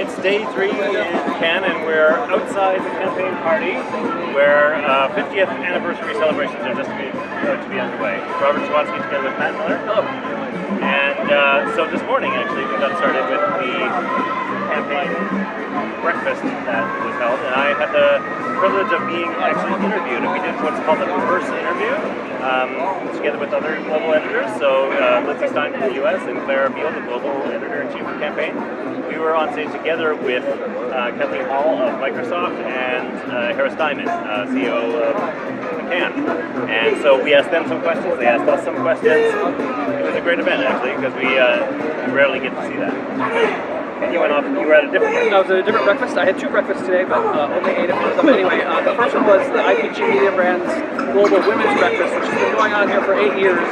It's day 3 in Cannes, and we're outside the campaign party where 50th anniversary celebrations are just about to be underway. Robert Sawatzky together with Matt Miller. Hello. And so this morning, actually, we got started with the campaign breakfast that was held, and I had the privilege of being actually interviewed. And we did what's called a reverse interview together with other global editors. So Lindsay Stein from the US and Clara Beal, the global editor-in-chief of Campaign. We were on stage together with Kathleen Hall of Microsoft and Harris Diamond, CEO of Cannes. And so we asked them some questions, they asked us some questions. It was a great event, actually, because we rarely get to see that. And you went off, you were at a different breakfast. I was at a different breakfast. I had 2 breakfasts today, but only ate a few of them. Anyway, the first one was the IPG Media Brands Global Women's Breakfast, which has been going on here for 8 years,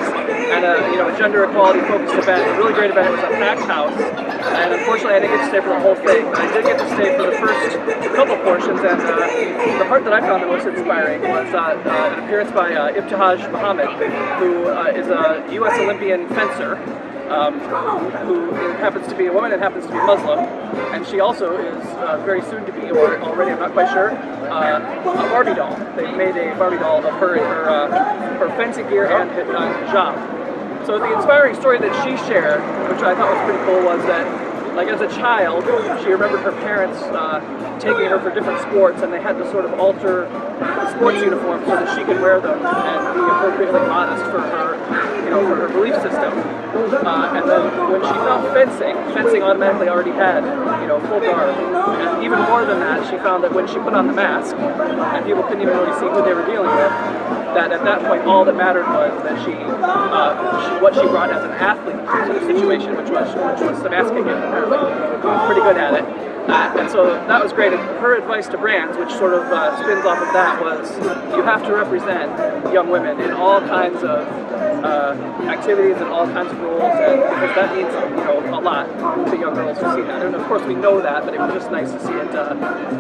and a gender equality focused event, a really great event. It was a packed house, and unfortunately I didn't get to stay for the whole thing, but I did get to stay for the first couple portions, and the part that I found the most inspiring was an appearance by Ibtihaj Muhammad, who is a U.S. Olympian fencer, who happens to be a woman and happens to be Muslim, and she also is very soon to be, or already I'm not quite sure, a Barbie doll. They made a Barbie doll of her in her fencing gear and hijab. So the inspiring story that she shared, which I thought was pretty cool, was that, like, as a child, she remembered her parents taking her for different sports, and they had to sort of alter the sports uniform so that she could wear them and be appropriately modest for her, for her belief system. And then when she found fencing automatically already had, full garb. And even more than that, she found that when she put on the mask, and people couldn't even really see who they were dealing with, that at that point all that mattered was that what she brought as an athlete to the situation, which was the mask kicking. Pretty good at it. And so that was great. And her advice to brands, which sort of spins off of that, was you have to represent young women in all kinds of activities and all kinds of roles, and because that means a lot to young girls who see that. And of course we know that, but it was just nice to see it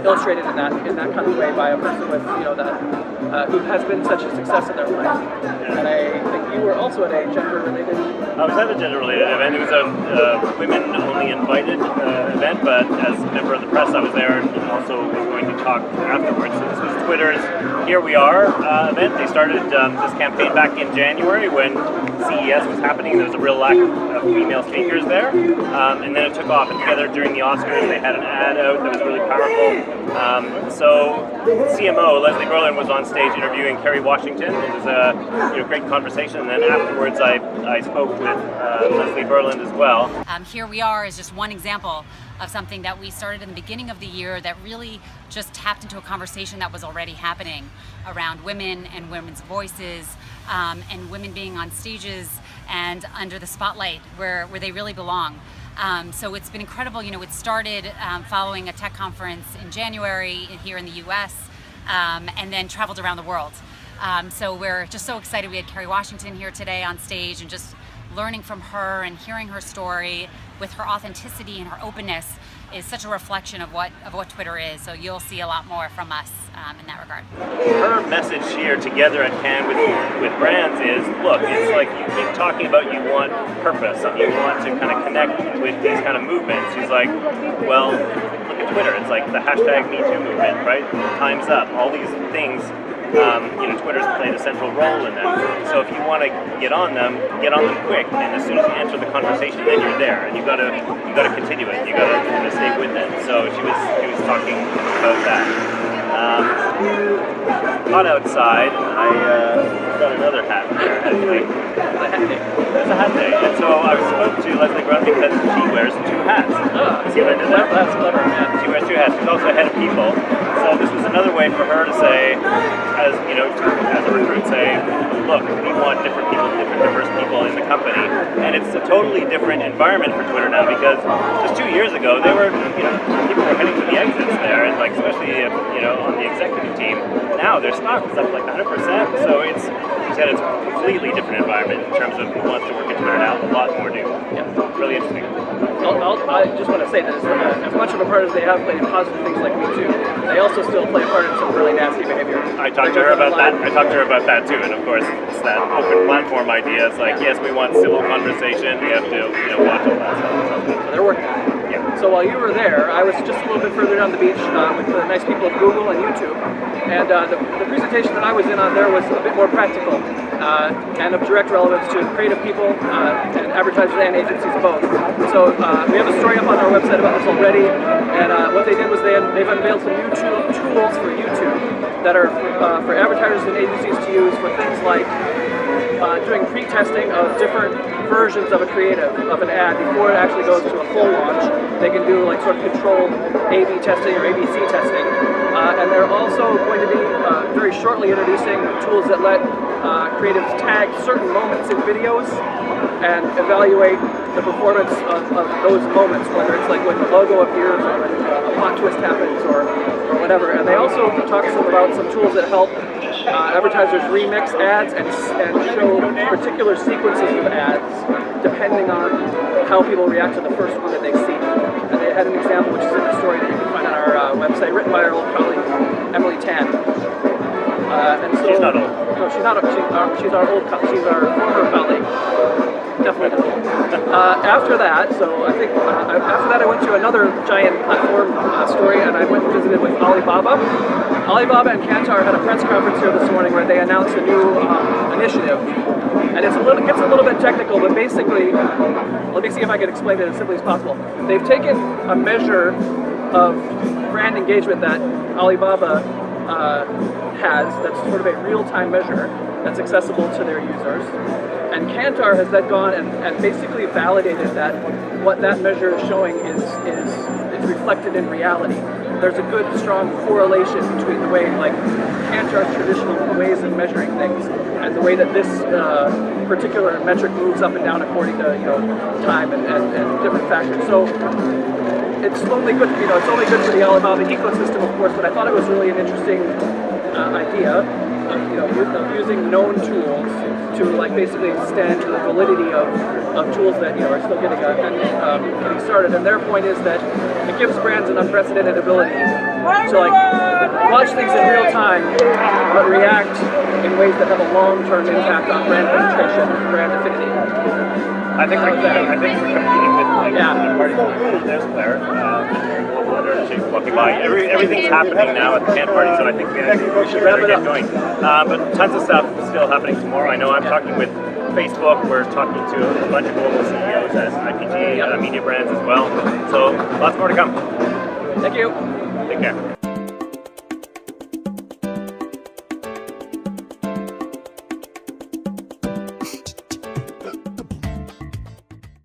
illustrated in that kind of way by a person with who has been such a success in their life. And I think you were also at a gender-related. I was at a gender-related event. It was a women-only invited event, but as a member of the press, I was there and also was going to talk afterwards. So this was Twitter's Here We Are event. They started this campaign back in January when CES was happening. There was a real lack of female speakers there, and then it took off. And together during the Oscars, they had an ad out that was really powerful. So CMO Leslie Berlin was on stage interviewing Kerry Washington. It was a great conversation. And then afterwards, I spoke with Leslie Berlin as well. Here We Are is just one example of something that we started in the beginning of the year that really just tapped into a conversation that was already happening around women and women's voices, and women being on stages and under the spotlight where they really belong. So it's been incredible. It started following a tech conference in January here in the US, and then traveled around the world. So we're just so excited. We had Kerry Washington here today on stage, and just learning from her and hearing her story with her authenticity and her openness is such a reflection of what Twitter is. So you'll see a lot more from us in that regard. Her message here together at Cannes with brands is, look, it's like you keep talking about you want purpose and you want to kind of connect with these kind of movements. She's like, well, look at Twitter. It's like the hashtag #MeToo movement, right? Time's up. All these things. Twitter's played a central role in them. So if you want to get on them quick. And as soon as you enter the conversation, then you're there, and you got to continue it. You got to stay with it. So she was talking about that. Hot outside. I got another hat there. Actually, it's a hat day, and so I spoke to Leslie Brown because she wears 2 hats. See what I did there? That's clever, man. She wears 2 hats. She's also head of people. So this was another way for her to say, as a recruit, say, look, we want different diverse people in the company, and it's a totally different environment for Twitter now, because just 2 years ago, they were, people were heading to the exits there, and like especially on the executive team. Now their stock is up like 100%. So she said it's a completely different environment in terms of who wants to work at Twitter now. A lot more new. Yeah. Really interesting. I just want to say that as much of a part as they have played in positive things like Me Too, they also still play a part in some really nasty behavior. I talked to her about that too, and of course it's that open platform idea. It's like, yes, we want civil conversation. We have to watch all that stuff. So they're working on it. Yeah. So while you were there, I was just a little bit further down the beach with the nice people of Google and YouTube. And the presentation that I was in on there was a bit more practical and of direct relevance to creative people and advertisers and agencies both. So we have a story up on our website about this already. And what they did was they've unveiled some new tools for YouTube that are for advertisers and agencies to use for things like doing pre-testing of different versions of a creative, of an ad, before it actually goes to a full launch. They can do like sort of controlled A/B testing or ABC testing. And they're also going to be very shortly introducing tools that let creatives tag certain moments in videos and evaluate the performance of those moments, whether it's like when the logo appears or when a plot twist happens or whatever. And they also talk about some tools that help advertisers remix ads and show particular sequences of ads depending on how people react to the first one that they see. And they had an example, which is in the story that you can find on our website, written by our old colleague, Emily Tan. And so, she's not old. No, she's not. She's our old. She's our former colleague. Definitely not old. After that, so I think after that I went to another giant platform story, and I went and visited with Alibaba. Alibaba and Kantar had a press conference here this morning where they announced a new initiative, and gets a little bit technical, but basically, let me see if I can explain it as simply as possible. They've taken a measure of brand engagement that Alibaba has, that's sort of a real-time measure that's accessible to their users. And Kantar has then gone and basically validated that what that measure is showing is reflected in reality. There's a good, strong correlation between the way, like, Kantar's traditional ways of measuring things and the way that this particular metric moves up and down according to, time and different factors. So it's only good, it's only good for the Alibaba ecosystem, of course, but I thought it was really an interesting idea of using known tools to basically stand to the validity of tools that are still getting started. And their point is that it gives brands an unprecedented ability to watch things in real time, but react in ways that have a long-term impact on brand penetration and brand affinity. I think we're competing with parties. There's Claire. She's walking by. Everything's happening now at the Cannes party, so I think we should better get going. But tons of stuff still happening tomorrow. I know I'm talking with Facebook. We're talking to a bunch of global CEOs as IPG media brands as well. So lots more to come. Thank you. Take care.